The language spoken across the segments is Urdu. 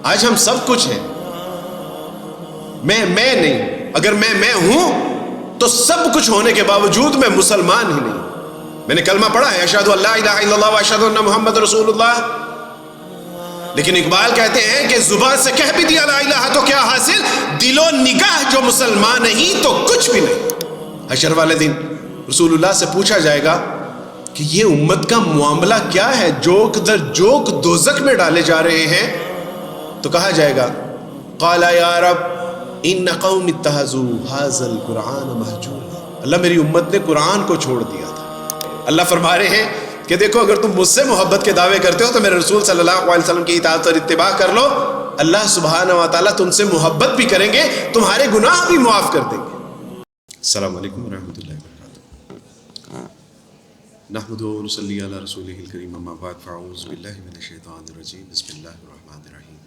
آج ہم سب کچھ ہیں، میں نہیں، اگر میں ہوں تو سب کچھ ہونے کے باوجود میں مسلمان ہی نہیں۔ میں نے کلمہ پڑھا ہے، اشہد ان لا الہ الا اللہ و اشہد ان محمد رسول اللہ، لیکن اقبال کہتے ہیں کہ زبان سے کہہ بھی دیا لا الہ تو کیا حاصل، دل و نگاہ جو مسلمان نہیں تو کچھ بھی نہیں۔ حشر والے دن رسول اللہ سے پوچھا جائے گا کہ یہ امت کا معاملہ کیا ہے، جوک در جوک دوزخ میں ڈالے جا رہے ہیں، تو کہا جائے گا قال یا رب ان قوم اتخذوا ھذا القرآن مہجورا، اللہ میری امت نے قرآن کو چھوڑ دیا تھا۔ اللہ فرما رہے ہیں کہ دیکھو اگر تم مجھ سے محبت کے دعوے کرتے ہو تو میرے رسول صلی اللہ علیہ وسلم کی اطاعت اور اتباع کر لو، اللہ سبحانہ و تعالیٰ تم سے محبت بھی کریں گے، تمہارے گناہ بھی معاف کر دیں گے۔ السلام علیکم ورحمۃ اللہ وبرکاتہ۔ نحمد و نصلی علی رسولہ الکریم، اما بعد فاعوذ باللہ من الشیطان الرجیم، بسم اللہ الرحمن الرحیم۔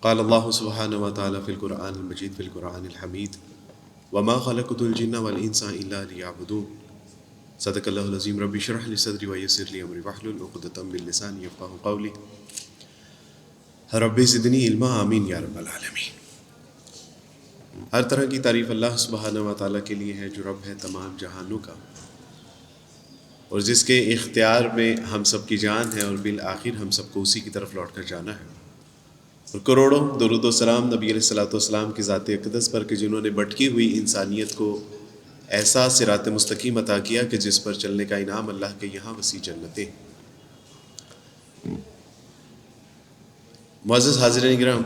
قال اللہ سبحانہ و تعالیٰ فی القرآن المجید فی القرآن الحمید وما خلقت الجن والانس الا لیعبدون، صدق اللہ العظیم۔ رب اشرح لی صدری ویسر لی امری واحلل عقدۃ من لسانی یفقہوا قولی، رب زدنی علما، آمین یا رب العالمین۔ ہر طرح کی تعریف اللہ سبحانہ و تعالیٰ کے لیے ہے جو رب ہے تمام جہانوں کا، اور جس کے اختیار میں ہم سب کی جان ہے، اور بالآخر ہم سب کو اسی کی طرف لوٹ کر جانا ہے۔ اور کروڑوں درود و سلام نبی علیہ الصلوۃ والسلام کی ذات اقدس پر کہ جنہوں نے بھٹکی ہوئی انسانیت کو ایسا صراط مستقیم عطا کیا کہ جس پر چلنے کا انعام اللہ کے یہاں وسیع جنتیں۔ معزز حاضرین کرام،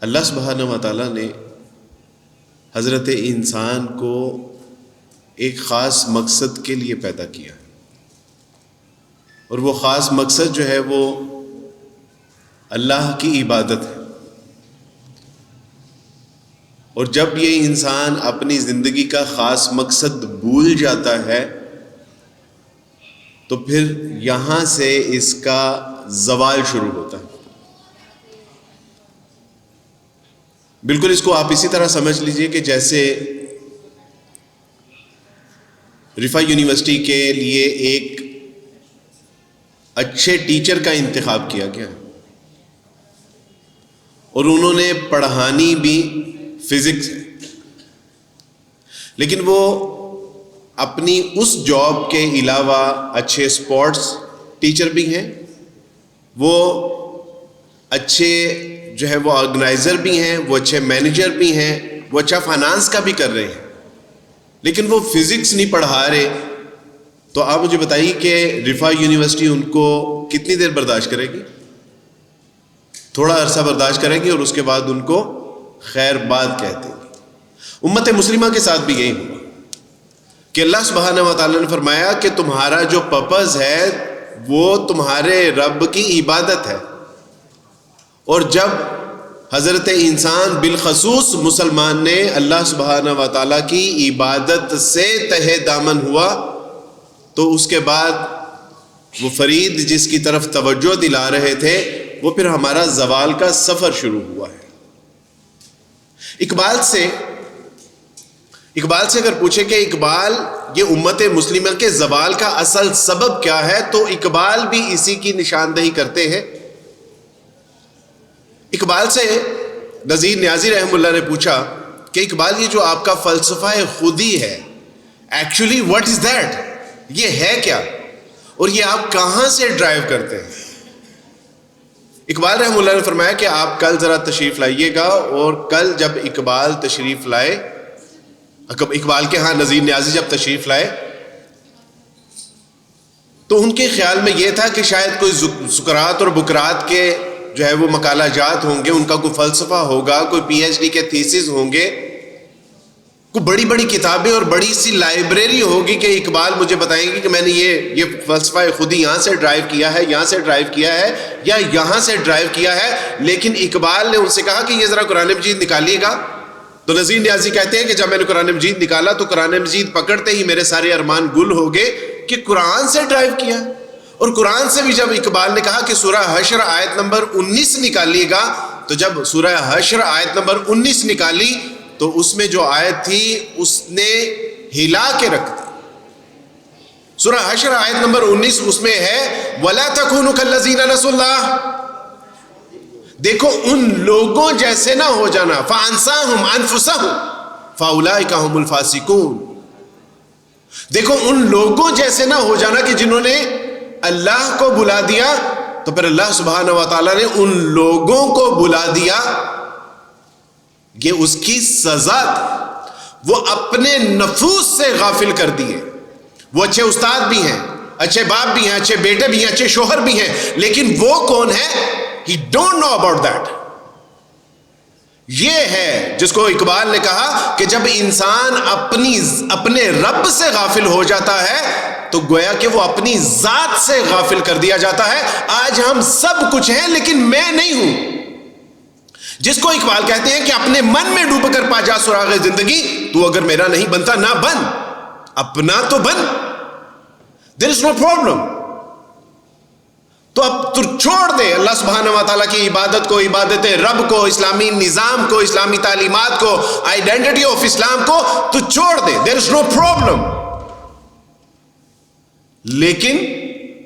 اللہ سبحانہ و تعالیٰ نے حضرت انسان کو ایک خاص مقصد کے لیے پیدا کیا، اور وہ خاص مقصد جو ہے وہ اللہ کی عبادت ہے۔ اور جب یہ انسان اپنی زندگی کا خاص مقصد بھول جاتا ہے تو پھر یہاں سے اس کا زوال شروع ہوتا ہے۔ بالکل اس کو آپ اسی طرح سمجھ لیجئے کہ جیسے رفا یونیورسٹی کے لیے ایک اچھے ٹیچر کا انتخاب کیا گیا، اور انہوں نے پڑھانی بھی فزکس ہے، لیکن وہ اپنی اس جاب کے علاوہ اچھے اسپورٹس ٹیچر بھی ہیں، وہ اچھے جو ہے وہ آرگنائزر بھی ہیں، وہ اچھے مینیجر بھی ہیں، وہ اچھا فائنانس کا بھی کر رہے ہیں، لیکن وہ فزکس نہیں پڑھا رہے۔ تو آپ مجھے بتائیے کہ رفا یونیورسٹی ان کو کتنی دیر برداشت کرے گی؟ تھوڑا عرصہ برداشت کرے گی، اور اس کے بعد ان کو خیر بات کہتے ہیں۔ امت مسلمہ کے ساتھ بھی یہی ہوا کہ اللہ سبحانہ و تعالیٰ نے فرمایا کہ تمہارا جو پرپز ہے وہ تمہارے رب کی عبادت ہے، اور جب حضرت انسان بالخصوص مسلمان نے اللہ سبحانہ و تعالیٰ کی عبادت سے تہہ دامن ہوا تو اس کے بعد وہ فرید جس کی طرف توجہ دلا رہے تھے وہ پھر ہمارا زوال کا سفر شروع ہوا ہے۔ اقبال سے اگر پوچھے کہ اقبال یہ امت مسلمہ کے زوال کا اصل سبب کیا ہے، تو اقبال بھی اسی کی نشاندہی کرتے ہیں۔ اقبال سے نذیر نیازی رحمہ اللہ نے پوچھا کہ اقبال یہ جو آپ کا فلسفہ خودی ہے، ایکچولی واٹ از دیٹ، یہ ہے کیا، اور یہ آپ کہاں سے ڈرائیو کرتے ہیں؟ اقبال رحمہ اللہ نے فرمایا کہ آپ کل ذرا تشریف لائیے گا، اور کل جب اقبال تشریف لائے، اقبال کے ہاں نذیر نیازی جب تشریف لائے تو ان کے خیال میں یہ تھا کہ شاید کوئی سقراط اور بکرات کے جو ہے وہ مقالہ جات ہوں گے، ان کا کوئی فلسفہ ہوگا، کوئی پی ایچ ڈی کے تھیسز ہوں گے، کوئی بڑی بڑی کتابیں اور بڑی سی لائبریری ہوگی کہ اقبال مجھے بتائیں گے کہ میں نے یہ فلسفہ خودی یہاں سے ڈرائیو کیا ہے، یہاں سے ڈرائیو کیا ہے، یا یہاں سے ڈرائیو کیا ہے۔ لیکن اقبال نے ان سے کہا کہ یہ ذرا قرآن مجید نکالیے گا۔ تو نذیر نیازی کہتے ہیں کہ جب میں نے قرآن مجید نکالا تو قرآن مجید پکڑتے ہی میرے سارے ارمان گل ہو گئے کہ قرآن سے ڈرائیو کیا۔ اور قرآن سے بھی جب اقبال نے کہا کہ سورہ حشر آیت نمبر 19 نکالیے گا، تو جب سورہ حشر آیت نمبر 19 نکالی تو اس میں جو آیت تھی اس نے ہلا کے رکھ دی۔ سورہ حشر آیت نمبر 19 اس میں ہے وَلَا تَكُونُوا كَالَّذِينَ نَسُوا اللَّهَ، دیکھو ان لوگوں جیسے نہ ہو جانا، فَأَنسَاهُمْ أَنفُسَهُمْ فَأُولَٰئِكَ هُمُ الْفَاسِقُونَ، دیکھو ان لوگوں جیسے نہ ہو جانا کہ جنہوں نے اللہ کو بلا دیا، تو پھر اللہ سبحانہ و تعالیٰ نے ان لوگوں کو بلا دیا، یہ اس کی سزا تھی، وہ اپنے نفوس سے غافل کر دیے۔ وہ اچھے استاد بھی ہیں، اچھے باپ بھی ہیں، اچھے بیٹے بھی ہیں، اچھے شوہر بھی ہیں، لیکن وہ کون ہے؟ He don't know about that۔ یہ ہے جس کو اقبال نے کہا کہ جب انسان اپنے رب سے غافل ہو جاتا ہے تو گویا کہ وہ اپنی ذات سے غافل کر دیا جاتا ہے۔ آج ہم سب کچھ ہیں لیکن میں نہیں ہوں، جس کو اقبال کہتے ہیں کہ اپنے من میں ڈوب کر پا جا سراغ زندگی، تو اگر میرا نہیں بنتا نہ بن، اپنا تو بن، there is no problem۔ تو اب تو چھوڑ دے اللہ سبحانہ و تعالیٰ کی عبادت کو، عبادت رب کو، اسلامی نظام کو، اسلامی تعلیمات کو، آئیڈینٹی آف اسلام کو تو چھوڑ دے، there is no problem۔ لیکن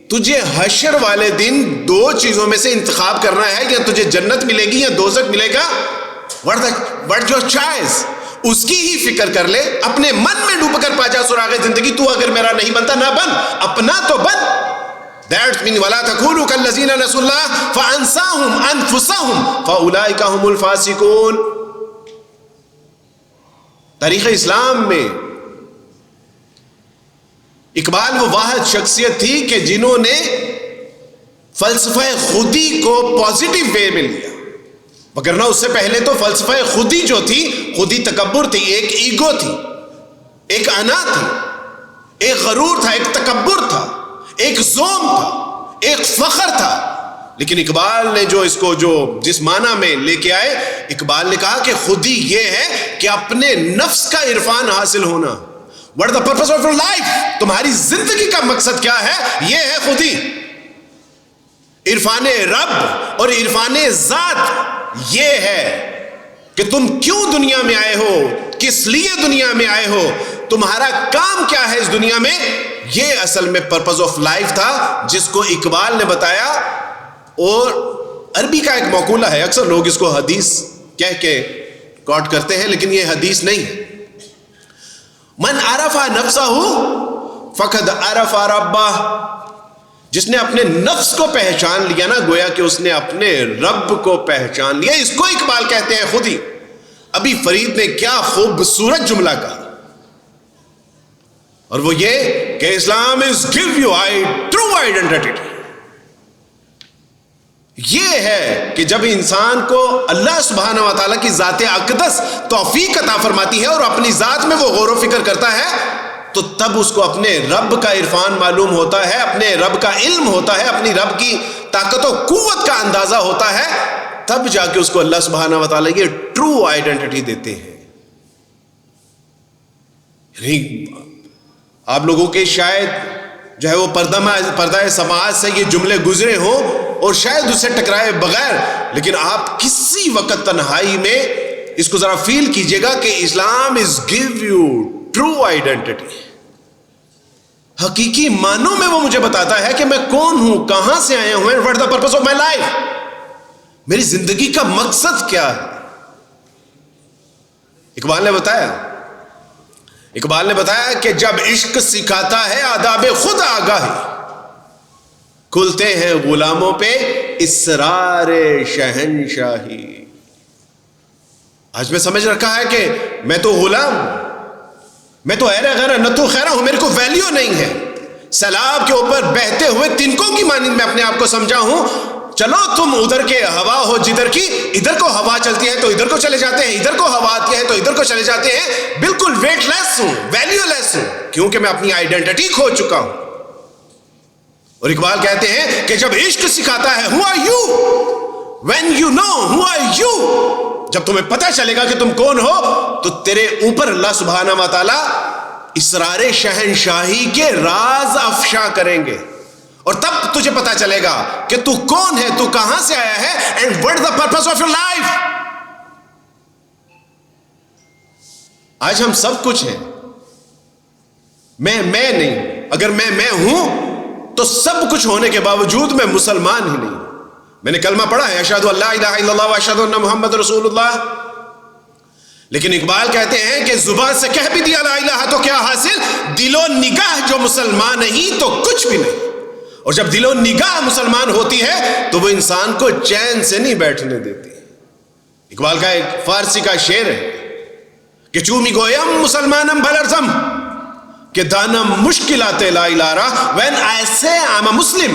تجھے حشر والے دن دو چیزوں میں سے انتخاب کرنا ہے، یا تجھے جنت ملے گی یا دوزخ ملے گا۔ what your choice، اس کی ہی فکر کر لے، اپنے من میں ڈوب کر پا جا سراغ زندگی، تو اگر میرا نہیں بنتا نہ بن، اپنا تو بن۔ That means وَلَا تَكُونُوا كَالَّذِينَ نَسُوا اللَّهَ فَأَنسَاهُمْ أَنفُسَهُمْ فَأُولَٰئِكَ هُمُ الْفَاسِقُونَ۔ تاریخ اسلام میں اقبال وہ واحد شخصیت تھی کہ جنہوں نے فلسفہ خودی کو پازیٹیو وے میں لیا، وگرنہ اس سے پہلے تو فلسفہ خودی جو تھی، خودی تکبر تھی، ایک ایگو تھی، ایک انا تھی، ایک غرور تھا، ایک تکبر تھا، ایک زوم تھا، ایک فخر تھا۔ لیکن اقبال نے جو اس کو جو جس معنی میں لے کے آئے، اقبال نے کہا کہ خودی یہ ہے کہ اپنے نفس کا عرفان حاصل ہونا۔ What is the purpose of your life؟ تمہاری زندگی کا مقصد کیا ہے؟ یہ ہے خودی، عرفان رب اور عرفان ذات۔ یہ ہے کہ تم کیوں دنیا میں آئے ہو، کس لیے دنیا میں آئے ہو، تمہارا کام کیا ہے اس دنیا میں۔ یہ اصل میں پرپز آف لائف تھا جس کو اقبال نے بتایا۔ اور عربی کا ایک مقولہ ہے، اکثر لوگ اس کو حدیث کہہ کے کوٹ کرتے ہیں، لیکن یہ حدیث نہیں ہے۔ من عرف نفسہ فقد عرف ربہ، جس نے اپنے نفس کو پہچان لیا نا، گویا کہ اس نے اپنے رب کو پہچان لیا۔ اس کو اقبال کہتے ہیں خودی۔ ابھی فرید نے کیا خوبصورت جملہ کہا، اور وہ یہ کہ اسلام is give you true identity۔ یہ ہے کہ جب انسان کو اللہ سبحانہ و تعالیٰ کی ذات اقدس توفیق عطا فرماتی ہے اور اپنی ذات میں وہ غور و فکر کرتا ہے، تو تب اس کو اپنے رب کا عرفان معلوم ہوتا ہے، اپنے رب کا علم ہوتا ہے، اپنی رب کی طاقت و قوت کا اندازہ ہوتا ہے، تب جا کے اس کو اللہ سبحانہ و تعالیٰ یہ ٹرو آئیڈینٹی دیتے ہیں۔ یعنی آپ لوگوں کے شاید جو ہے وہ پردہ سماعت سے یہ جملے گزرے ہوں اور شاید اسے ٹکرائے بغیر، لیکن آپ کسی وقت تنہائی میں اس کو ذرا فیل کیجئے گا کہ اسلام is give you true identity۔ حقیقی معنوں میں وہ مجھے بتاتا ہے کہ میں کون ہوں، کہاں سے آیا ہوں، what is the purpose of my life، میری زندگی کا مقصد کیا ہے۔ اقبال نے بتایا کہ جب عشق سکھاتا ہے آداب خود آگاہی، کھلتے ہیں غلاموں پہ اسرار شہنشاہی۔ آج میں سمجھ رکھا ہے کہ میں تو غلام، میں تو نہ تو خیرہ ہوں، میرے کو ویلیو نہیں ہے۔ سیلاب کے اوپر بہتے ہوئے تنکوں کی مانند میں اپنے آپ کو سمجھا ہوں۔ چلو تم ادھر کے ہوا ہو جدھر کی، ادھر کو ہوا چلتی ہے تو ادھر کو چلے جاتے ہیں، ادھر کو ہوا آتی ہے تو ادھر کو چلے جاتے ہیں۔ بالکل ویٹ لیس ہوں، ویلیو لیس ہوں، کیونکہ میں اپنی آئیڈینٹی کھو چکا ہوں۔ اور اقبال کہتے ہیں کہ جب عشق سکھاتا ہے who are you when you know who are you، جب تمہیں پتہ چلے گا کہ تم کون ہو، تو تیرے اوپر اللہ سبحانہ و تعالی اسرار شہنشاہی کے راز افشا کریں گے، اور تب تجھے پتا چلے گا کہ تو کون ہے، تو کہاں سے آیا ہے، and what is the purpose of your life۔ آج ہم سب کچھ ہیں، میں نہیں، اگر میں ہوں تو سب کچھ ہونے کے باوجود میں مسلمان ہی نہیں. میں نے کلمہ پڑھا ہے اشہد ان لا الہ الا اللہ واشہد ان محمد رسول اللہ، لیکن اقبال کہتے ہیں کہ زبان سے کہہ بھی دیا لا الہ تو کیا حاصل، دل و نگاہ جو مسلمان نہیں تو کچھ بھی نہیں. اور جب دل و نگاہ مسلمان ہوتی ہے تو وہ انسان کو چین سے نہیں بیٹھنے دیتی. اقبال کا ایک فارسی کا شعر ہے کہ چومی گویم مسلمانم بلرزم کہ دانم مشکلات لا الہ را when I say I'm a Muslim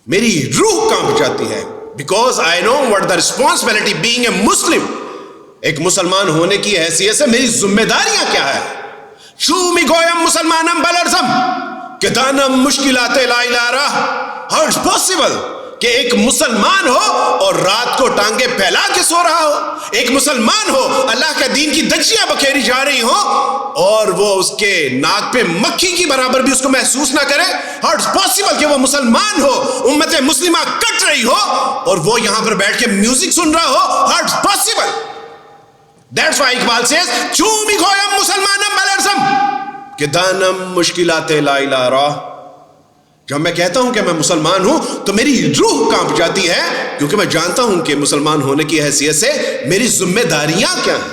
میری روح کانپ جاتی ہے because I know what the responsibility being a Muslim. ایک مسلمان ہونے کی حیثیت سے میری ذمہ داریاں کیا ہے. چومی گویم مسلمانم بلرزم کہ دانم مشکلات لا الہ را. How it's possible کہ ایک مسلمان ہو اور رات کو ٹانگیں پھیلا کے سو رہا ہو، ایک مسلمان ہو اللہ کے دین کی دجیاں بکھیری جا رہی ہو اور وہ اس کے ناک پہ مکھی کی برابر بھی اس کو محسوس نہ کرے. How it's possible کہ وہ مسلمان ہو امت مسلمہ کٹ رہی ہو اور وہ یہاں پر بیٹھ کے میوزک سن رہا ہو. How it's possible. That's why Iqbal says چومی گویم مسلمانم بلرزم کہ دانم مشکلات لا الہ را. جب میں کہتا ہوں کہ میں مسلمان ہوں تو میری روح کانپ جاتی ہے کیونکہ میں جانتا ہوں کہ مسلمان ہونے کی حیثیت سے میری ذمہ داریاں کیا ہیں.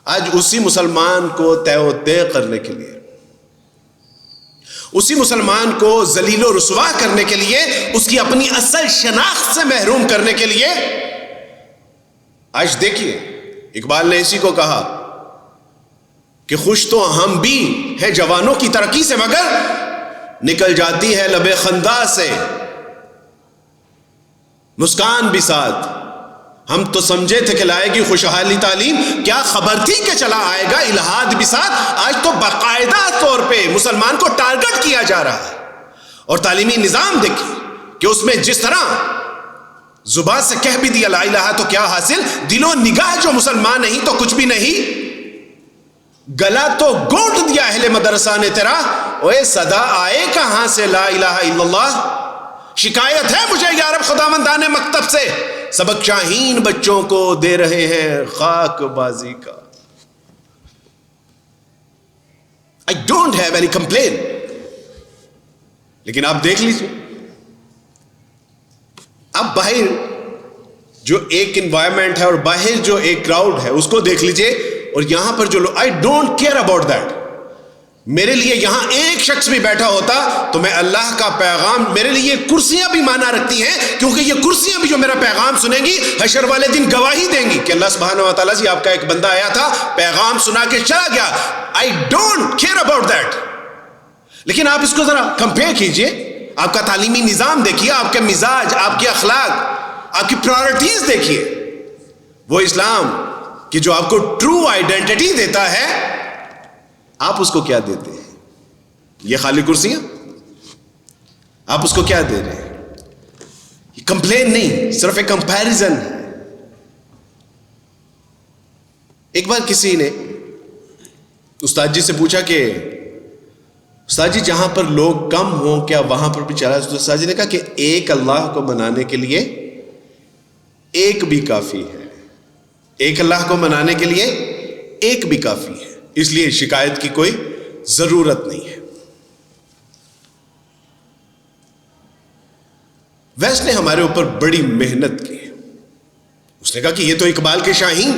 آج اسی مسلمان کو طے و طے کرنے کے لیے، اسی مسلمان کو ذلیل و رسوا کرنے کے لیے، اس کی اپنی اصل شناخت سے محروم کرنے کے لیے، آج دیکھیے اقبال نے اسی کو کہا کہ خوش تو ہم بھی ہیں جوانوں کی ترقی سے مگر نکل جاتی ہے لب خندا سے مسکان بھی ساتھ. ہم تو سمجھے تھے کہ لائے گی خوشحالی تعلیم، کیا خبر تھی کہ چلا آئے گا الہاد بھی ساتھ. آج تو باقاعدہ طور پہ مسلمان کو ٹارگٹ کیا جا رہا ہے. اور تعلیمی نظام دیکھیں کہ اس میں جس طرح زبان سے کہہ بھی دیا لا الہ تو کیا حاصل، دل و نگاہ جو مسلمان نہیں تو کچھ بھی نہیں. گلا تو گونٹ دیا اہل مدرسہ نے تیرا، اوے صدا آئے کہاں سے لا الہ الا اللہ. شکایت ہے مجھے یا رب خداوندان مکتب سے، سبق شاہین بچوں کو دے رہے ہیں خاک بازی کا. I don't have any complaint. لیکن آپ دیکھ لیجئے اب باہر جو ایک انوائرمنٹ ہے اور باہر جو ایک کراؤڈ ہے اس کو دیکھ لیجئے، اور یہاں پر جو لوگ I don't care about that. میرے لیے یہاں ایک شخص بھی بیٹھا ہوتا تو میں اللہ کا پیغام، میرے لیے یہ کرسیاں بھی مانا رکھتی ہیں کیونکہ یہ کرسیاں بھی جو میرا پیغام سنیں گی حشر والے دن گواہی دیں گی کہ اللہ سبحانہ و تعالیٰ سے آپ کا ایک بندہ آیا تھا پیغام سنا کے چلا گیا. I don't care about that. لیکن آپ اس کو ذرا کمپیئر کیجئے، آپ کا تعلیمی نظام دیکھیے، آپ کے مزاج، آپ کے اخلاق، آپ کی پرائورٹیز دیکھیے. وہ اسلام کہ جو آپ کو ٹرو آئیڈینٹی دیتا ہے، آپ اس کو کیا دیتے ہیں؟ یہ خالی کرسیاں؟ آپ اس کو کیا دے رہے ہیں؟ یہ کمپلین نہیں، صرف ایک کمپیریزن ہے. ایک بار کسی نے استاد جی سے پوچھا کہ استاد جی جہاں پر لوگ کم ہوں کیا وہاں پر بھی چلا؟ تو استاد جی نے کہا کہ ایک اللہ کو منانے کے لیے ایک بھی کافی ہے. ایک اللہ کو منانے کے لیے ایک بھی کافی ہے، اس لیے شکایت کی کوئی ضرورت نہیں ہے. ویسٹ نے ہمارے اوپر بڑی محنت کی. اس نے کہا کہ یہ تو اقبال کے شاہین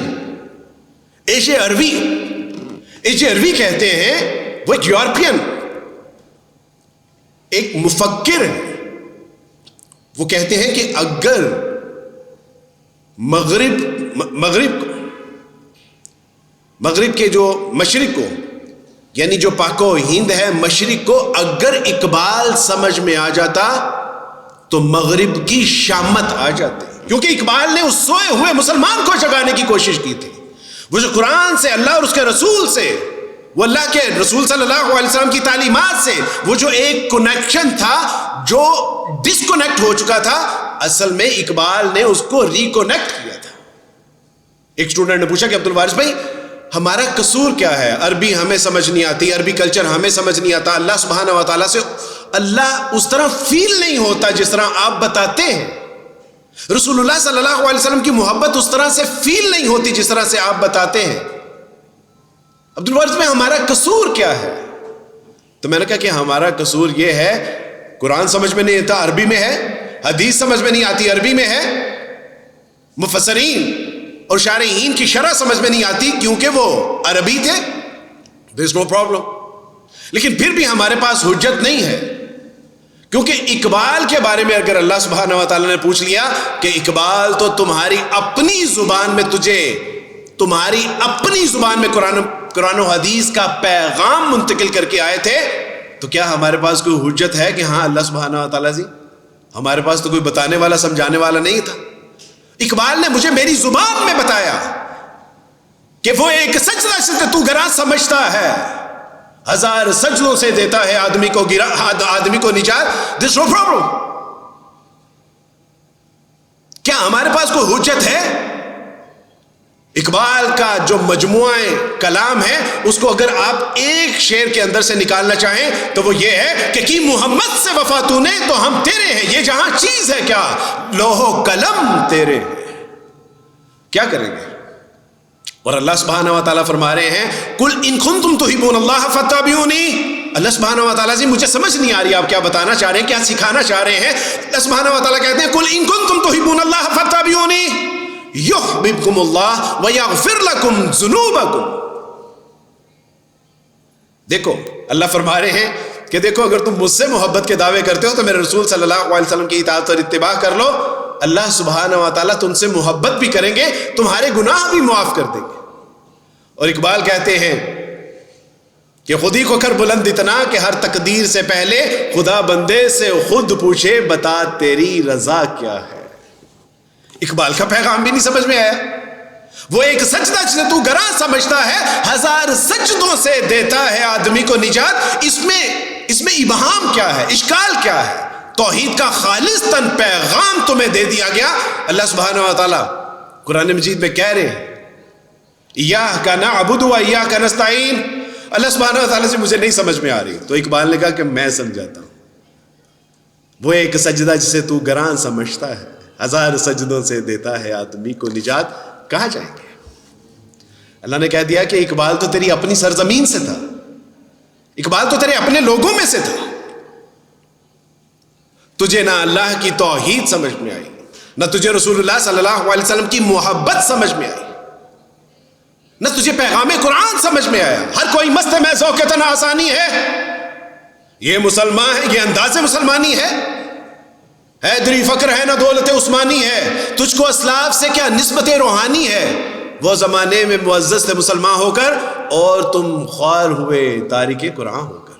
ایش عربی کہتے ہیں، وہ ایک یورپین ایک مفکر ہے. وہ کہتے ہیں کہ اگر مغرب کے جو مشرق کو، یعنی جو پاک و ہند ہے مشرق کو، اگر اقبال سمجھ میں آ جاتا تو مغرب کی شامت آ جاتی. کیونکہ اقبال نے اس سوئے ہوئے مسلمان کو جگانے کی کوشش کی تھی. وہ جو قرآن سے، اللہ اور اس کے رسول سے، وہ اللہ کے رسول صلی اللہ علیہ وسلم کی تعلیمات سے وہ جو ایک کنیکشن تھا جو ڈسکنیکٹ ہو چکا تھا، اصل میں اقبال نے اس کو ریکنیکٹ کیا تھا. ایک اسٹوڈنٹ نے پوچھا کہ عبد الوارث بھائی ہمارا قصور کیا ہے؟ عربی ہمیں سمجھ نہیں آتی، عربی کلچر ہمیں سمجھ نہیں آتا، اللہ سبحانہ و تعالیٰ سے اللہ اس طرح فیل نہیں ہوتا جس طرح آپ بتاتے ہیں، رسول اللہ صلی اللہ علیہ وسلم کی محبت اس طرح سے فیل نہیں ہوتی جس طرح سے آپ بتاتے ہیں. عبد الوارث میں ہمارا قصور کیا ہے؟ تو میں نے کہا کہ ہمارا قصور یہ ہے، قرآن سمجھ میں نہیں آتا عربی میں ہے، حدیث سمجھ میں نہیں آتی عربی میں ہے، مفسرین اور شارحین کی شرح سمجھ میں نہیں آتی کیونکہ وہ عربی تھے، there is no problem. لیکن پھر بھی ہمارے پاس حجت نہیں ہے، کیونکہ اقبال کے بارے میں اگر اللہ سبحانہ و تعالیٰ نے پوچھ لیا کہ اقبال تو تمہاری اپنی زبان میں تمہاری اپنی زبان میں قرآن و حدیث کا پیغام منتقل کر کے آئے تھے، تو کیا ہمارے پاس کوئی حجت ہے کہ ہاں اللہ سبحانہ و تعالیٰ جی ہمارے پاس تو کوئی بتانے والا سمجھانے والا نہیں تھا؟ اقبال نے مجھے میری زبان میں بتایا کہ وہ ایک سجدہ سے تو گراں سمجھتا ہے، ہزار سجدوں سے دیتا ہے آدمی کو نجات. دس نو پرابلم. کیا ہمارے پاس کوئی حجت ہے؟ اقبال کا جو مجموعہ کلام ہے اس کو اگر آپ ایک شعر کے اندر سے نکالنا چاہیں تو وہ یہ ہے کہ کی محمد سے وفا تو نے تو ہم تیرے ہیں، یہ جہاں چیز ہے کیا لوح و قلم تیرے ہیں. کیا کریں گے؟ اور اللہ سبحانہ و تعالیٰ فرما رہے ہیں قل ان کنتم تحبون اللہ فاتبعونی. اللہ سبحانہ و تعالیٰ جی مجھے سمجھ نہیں آ رہی آپ کیا بتانا چاہ رہے ہیں، کیا سکھانا چاہ رہے ہیں. اللہ سبحانہ و تعالیٰ کہتے ہیں قل ان کنتم تحبون اللہ فاتبعونی یحببکم اللہ ویغفر لکم ذنوبکم. دیکھو اللہ فرما رہے ہیں کہ دیکھو اگر تم مجھ سے محبت کے دعوے کرتے ہو تو میرے رسول صلی اللہ علیہ وسلم کی اطاعت اور اتباع کر لو، اللہ سبحانہ و تعالیٰ تم سے محبت بھی کریں گے، تمہارے گناہ بھی معاف کر دیں گے. اور اقبال کہتے ہیں کہ خودی کو کر بلند اتنا کہ ہر تقدیر سے پہلے خدا بندے سے خود پوچھے بتا تیری رضا کیا ہے. اقبال کا پیغام بھی نہیں سمجھ میں آیا. وہ ایک سجدہ جسے تو گراں سمجھتا ہے، ہزار سجدوں سے دیتا ہے آدمی کو نجات. اس میں ابہام کیا ہے، اشکال کیا ہے؟ توحید کا خالص تن پیغام تمہیں دے دیا گیا. اللہ سبحانہ و تعالیٰ قرآن مجید میں کہہ رہے ہیں ایاک نعبد و ایاک نستعین. اللہ سبحانہ و تعالیٰ سے مجھے نہیں سمجھ میں آ رہی، تو اقبال نے کہا کہ میں سمجھاتا ہوں. وہ ایک سجدہ جسے تو گراں سمجھتا ہے، ہزار سجدوں سے دیتا ہے آدمی کو نجات. کہاں جائیں گے؟ اللہ نے کہہ دیا کہ اقبال تو تیری اپنی سرزمین سے تھا، اقبال تو تیرے اپنے لوگوں میں سے تھا. تجھے نہ اللہ کی توحید سمجھ میں آئی، نہ تجھے رسول اللہ صلی اللہ علیہ وسلم کی محبت سمجھ میں آئی، نہ تجھے پیغام قرآن سمجھ میں آیا. ہر کوئی مست میں ذوق تن آسانی ہے، یہ مسلمان ہے، یہ انداز مسلمانی ہے، حیدری فقر ہے نہ دولت عثمانی ہے. تجھ کو اسلاف سے کیا نسبت روحانی ہے، وہ زمانے میں معزز تھے مسلمان ہو کر اور تم خوار ہوئے تارک قرآن ہو کر.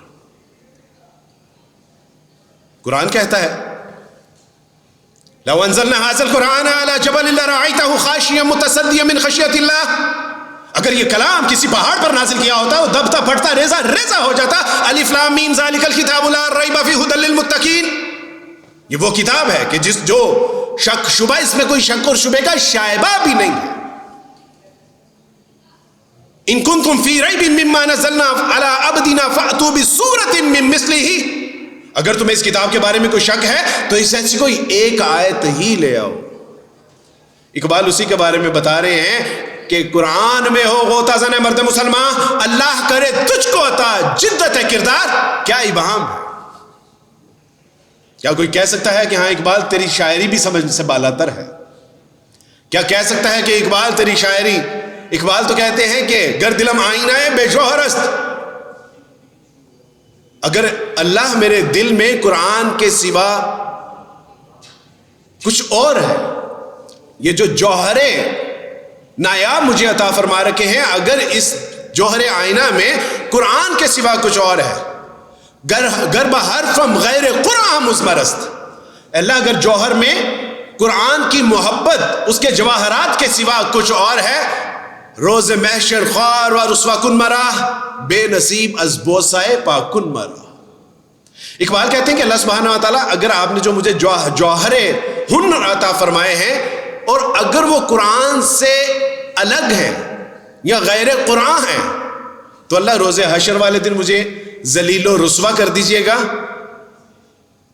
قرآن کہتا ہے لو انزلنا هذا القرآن على جبل لرأيته خاشعا متصدعا من خشية الله. اگر یہ کلام کسی پہاڑ پر نازل کیا ہوتا وہ دبتا پھٹتا ریزہ ریزہ ہو جاتا. الف لام میم ذالک الکتاب لا ریب فیہ ھدی للمتقین. یہ وہ کتاب ہے کہ جو شک شبہ، اس میں کوئی شک اور شبہ کا شائبہ بھی نہیں ہے. ان کنتم فی ریب مما نزلنا علی عبدنا فأتوا بسورۃ من مثلہ. اگر تمہیں اس کتاب کے بارے میں کوئی شک ہے تو اس سے کوئی ایک آیت ہی لے آؤ. اقبال اسی کے بارے میں بتا رہے ہیں کہ قرآن میں ہو غوطہ زن مرد مسلمان، اللہ کرے تجھ کو عطا جدت کردار. کیا ابہام ہے؟ کیا کوئی کہہ سکتا ہے کہ ہاں اقبال تیری شاعری بھی سمجھ سے بالاتر ہے؟ کیا کہہ سکتا ہے کہ اقبال تیری شاعری، اقبال تو کہتے ہیں کہ گر دلم آئینہ بے جوہر است. اگر اللہ میرے دل میں قرآن کے سوا کچھ اور ہے، یہ جو جوہرے نایاب مجھے عطا فرما رکھے ہیں، اگر اس جوہر آئینہ میں قرآن کے سوا کچھ اور ہے، گر بحرفم غیر قرآن مزمرست. اللہ اگر جوہر میں قرآن کی محبت اس کے جواہرات کے سوا کچھ اور ہے، روز محشر خوار و رسوا کن مرا بے نصیب از بوسائے پا کن مرا. اقبال کہتے ہیں کہ اللہ سبحانہ و تعالیٰ اگر آپ نے جو مجھے جوہر ہنر عطا فرمائے ہیں اور اگر وہ قرآن سے الگ ہیں یا غیر قرآن ہیں تو اللہ روز حشر والے دن مجھے ذلیل و رسوا کر دیجئے گا.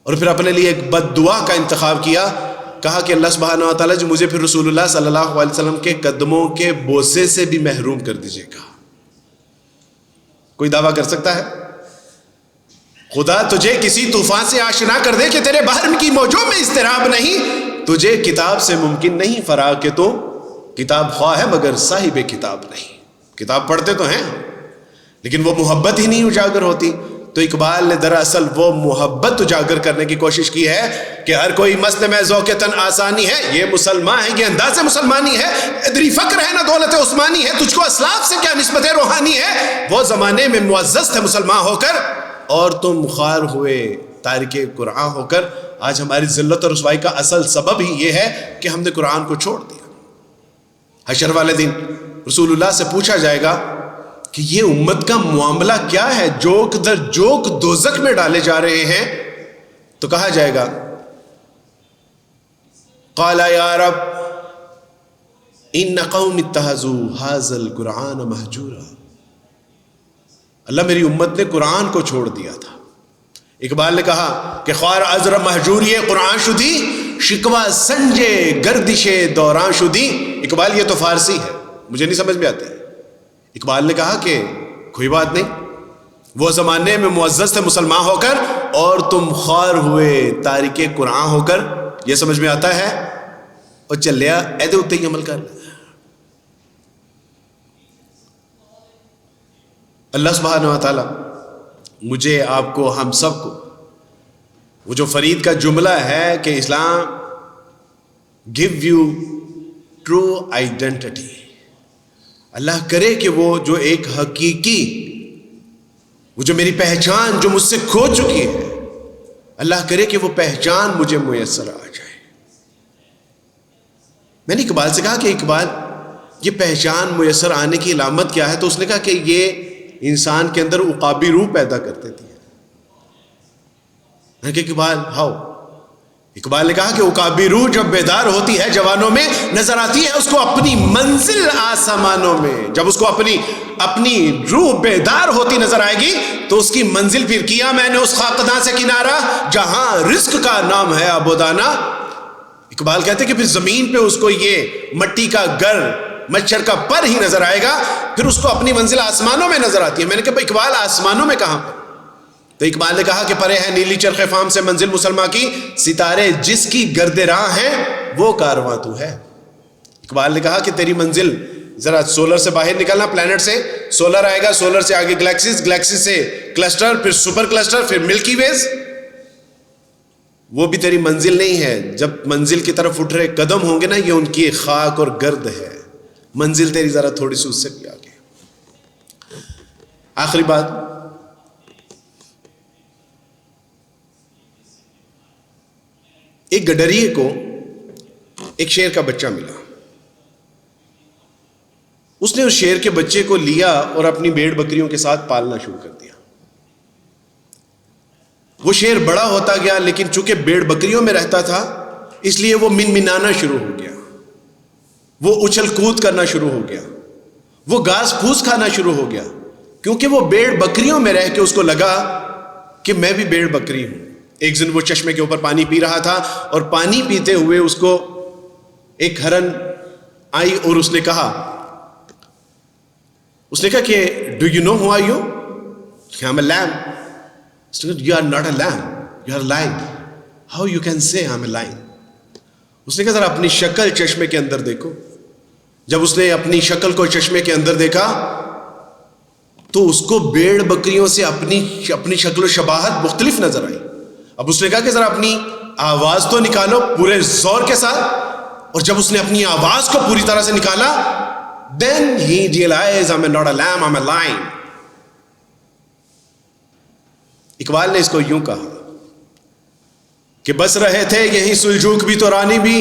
اور پھر اپنے لیے ایک بد دعا کا انتخاب کیا، کہا کہ اللہ سبحانہ و تعالیٰ جو مجھے پھر رسول اللہ صلی اللہ علیہ وسلم کے قدموں کے بوسے سے بھی محروم کر دیجئے گا. کوئی دعویٰ کر سکتا ہے؟ خدا تجھے کسی طوفان سے آشنا کر دے کہ تیرے بحر کی موجوں میں اضطراب نہیں، تجھے کتاب سے ممکن نہیں فراغ کہ تو کتاب خواہ ہے مگر صاحب کتاب نہیں۔ کتاب پڑھتے تو ہیں لیکن وہ محبت ہی نہیں اجاگر ہوتی۔ تو اقبال نے دراصل وہ محبت اجاگر کرنے کی کوشش کی ہے کہ ہر کوئی مست میں ذوق تن آسانی ہے، یہ مسلمان ہے، یہ انداز مسلمانی ہے، ادری فقر ہے نہ دولت عثمانی ہے، تجھ کو اسلاف سے کیا نسبت روحانی ہے، وہ زمانے میں معزز تھے مسلمان ہو کر اور تم خوار ہوئے تارک قرآن ہو کر۔ آج ہماری ذلت اور رسوائی کا اصل سبب ہی یہ ہے کہ ہم نے قرآن کو چھوڑ دیا۔ حشر والے دن رسول اللہ سے پوچھا جائے گا کہ یہ امت کا معاملہ کیا ہے، جوک در جوک دوزخ میں ڈالے جا رہے ہیں، تو کہا جائے گا قال یا رب ان قوم اتخذوا هذا القرآن مہجورا، اللہ میری امت نے قرآن کو چھوڑ دیا تھا۔ اقبال نے کہا کہ خوار ازر محجوری قرآن شدی، شکوہ سنجے گردش دوران شدی۔ اقبال یہ تو فارسی ہے، مجھے نہیں سمجھ میں آتے۔ اقبال نے کہا کہ کوئی بات نہیں، وہ زمانے میں معزز تھے مسلمان ہو کر اور تم خوار ہوئے تارک قرآن ہو کر، یہ سمجھ میں آتا ہے اور چل لیا ایدے اتے ہی عمل کر۔ اللہ سبحانہ و تعالی مجھے، آپ کو، ہم سب کو وہ جو فرید کا جملہ ہے کہ اسلام گیو یو ٹرو آئیڈینٹی، اللہ کرے کہ وہ جو ایک حقیقی، وہ جو میری پہچان جو مجھ سے کھو چکی ہے، اللہ کرے کہ وہ پہچان مجھے میسر آ جائے۔ میں نے اقبال سے کہا کہ اقبال یہ پہچان میسر آنے کی علامت کیا ہے؟ تو اس نے کہا کہ یہ انسان کے اندر عقابی روح پیدا کر دیتی ہے۔ میں نے کہا اقبال ہاؤ؟ اقبال نے کہا کہ عقابی روح جب بیدار ہوتی ہے جوانوں میں، نظر آتی ہے اس کو اپنی منزل آسمانوں میں۔ جب اس کو اپنی روح بیدار ہوتی نظر آئے گی تو اس کی منزل پھر کیا میں نے اس خاکداں سے کنارہ جہاں رزق کا نام ہے آبودانہ۔ اقبال کہتے ہیں کہ پھر زمین پہ اس کو یہ مٹی کا گر، مچھر کا پر ہی نظر آئے گا، پھر اس کو اپنی منزل آسمانوں میں نظر آتی ہے۔ میں نے کہا اقبال آسمانوں میں کہاں پر؟ تو اقبال نے کہا کہ پرے ہے نیلی چرخ فام سے منزل مسلمہ کی، ستارے جس کی گرد راہ ہیں وہ کارواں تو ہے۔ اقبال نے کہا کہ تیری منزل ذرا سولر سے باہر نکلنا، پلانٹ سے، سولر آئے گا، سولر سے آگے گلیکسیز، گلیکسیز سے کلسٹر، پھر سپر کلسٹر، پھر ملکی ویز، وہ بھی تیری منزل نہیں ہے۔ جب منزل کی طرف اٹھ رہے قدم ہوں گے نا، یہ ان کی خاک اور گرد ہے، منزل تیری ذرا تھوڑی سی اس سے بھی آگے۔ آخری بات، ایک گڈریے کو ایک شیر کا بچہ ملا، اس نے اس شیر کے بچے کو لیا اور اپنی بھیڑ بکریوں کے ساتھ پالنا شروع کر دیا۔ وہ شیر بڑا ہوتا گیا، لیکن چونکہ بھیڑ بکریوں میں رہتا تھا اس لیے وہ منمنانا شروع ہو گیا، وہ اچھل کود کرنا شروع ہو گیا، وہ گھاس پھوس کھانا شروع ہو گیا، کیونکہ وہ بھیڑ بکریوں میں رہ کے اس کو لگا کہ میں بھی بھیڑ بکری ہوں۔ ایک دن وہ چشمے کے اوپر پانی پی رہا تھا اور پانی پیتے ہوئے اس کو ایک ہرن آئی اور اس نے کہا کہ do you know who are you? I am a lame. You are not a lame, you are lion. How you can say I am a line? اس نے کہا ذرا اپنی شکل چشمے کے اندر دیکھو۔ جب اس نے اپنی شکل کو چشمے کے اندر دیکھا تو اس کو بھیڑ بکریوں سے اپنی شکل و شباہت مختلف نظر آئی۔ اب اس نے کہا کہ ذرا اپنی آواز تو نکالو پورے زور کے ساتھ، اور جب اس نے اپنی آواز کو پوری طرح سے نکالا then he realized I'm not a lamb, I'm a lion۔ Iqbal نے اس کو یوں کہا کہ بس رہے تھے یہیں سلجوق بھی تو رانی بھی،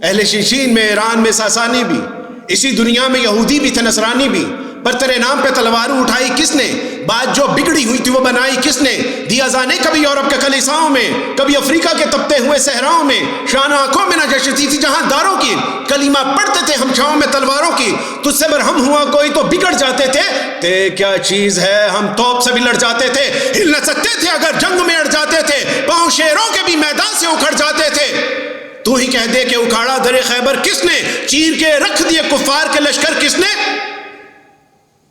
اہل شیشین میں، ایران میں ساسانی بھی، اسی دنیا میں یہودی بھی تھے نصرانی بھی، پر تیرے نام پہ تلواروں اٹھائی کس نے؟ بات جو بگڑی ہوئی تھی وہ بنائی کس نے؟ دیا زانے کبھی یورپ کے کلیساؤں میں، کبھی افریقہ کے تپتے ہوئے صحراؤں میں، شان آنکھوں میں نہ جشتی تھی جہاں داروں کی، کلمہ پڑھتے تھے ہم چھاؤں میں تلواروں کی، تجھ سے برہم ہوا کوئی تو بگڑ جاتے تھے، تے کیا چیز ہے ہم توپ سے بھی لڑ جاتے تھے، ہل نہ سکتے تھے اگر جنگ میں اڑ جاتے تھے، پاؤں شیروں کے بھی میدان سے اکھڑ جاتے تھے، تو ہی کہہ دے کہ اکھاڑا در خیبر کس نے، چیر کے رکھ دیے کفار کے لشکر کس نے؟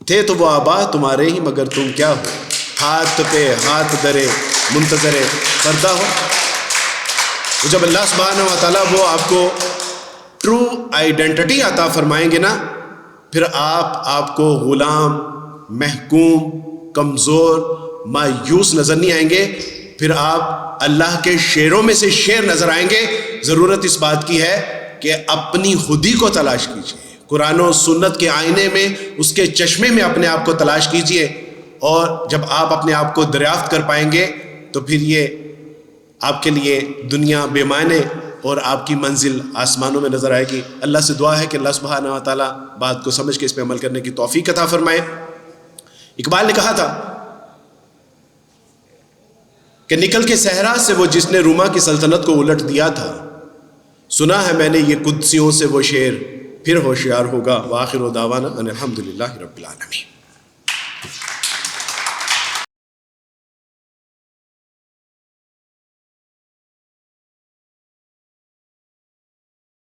تھے تو وہ آبا تمہارے ہی مگر تم کیا ہو، ہاتھ پہ ہاتھ درے منتظر پردہ ہو. تو جب اللہ سبحانہ و تعالیٰ وہ آپ کو ٹرو آئیڈینٹی عطا فرمائیں گے نا، پھر آپ کو غلام، محکوم، کمزور، مایوس نظر نہیں آئیں گے. پھر آپ اللہ کے شیروں میں سے شیر نظر آئیں گے. ضرورت اس بات کی ہے کہ اپنی خودی کو تلاش کیجیے، قرآن و سنت کے آئینے میں، اس کے چشمے میں اپنے آپ کو تلاش کیجیے. اور جب آپ اپنے آپ کو دریافت کر پائیں گے تو پھر یہ آپ کے لیے دنیا بے معنی اور آپ کی منزل آسمانوں میں نظر آئے گی. اللہ سے دعا ہے کہ اللہ سبحانہ و تعالیٰ بات کو سمجھ کے اس پہ عمل کرنے کی توفیق عطا فرمائے. اقبال نے کہا تھا کہ نکل کے صحرا سے وہ جس نے روما کی سلطنت کو الٹ دیا تھا، سنا ہے میں نے یہ قدسیوں سے وہ شعر، پھر ہوشیار ہوگا. وآخر دعوانا ان الحمد للہ رب العالمین.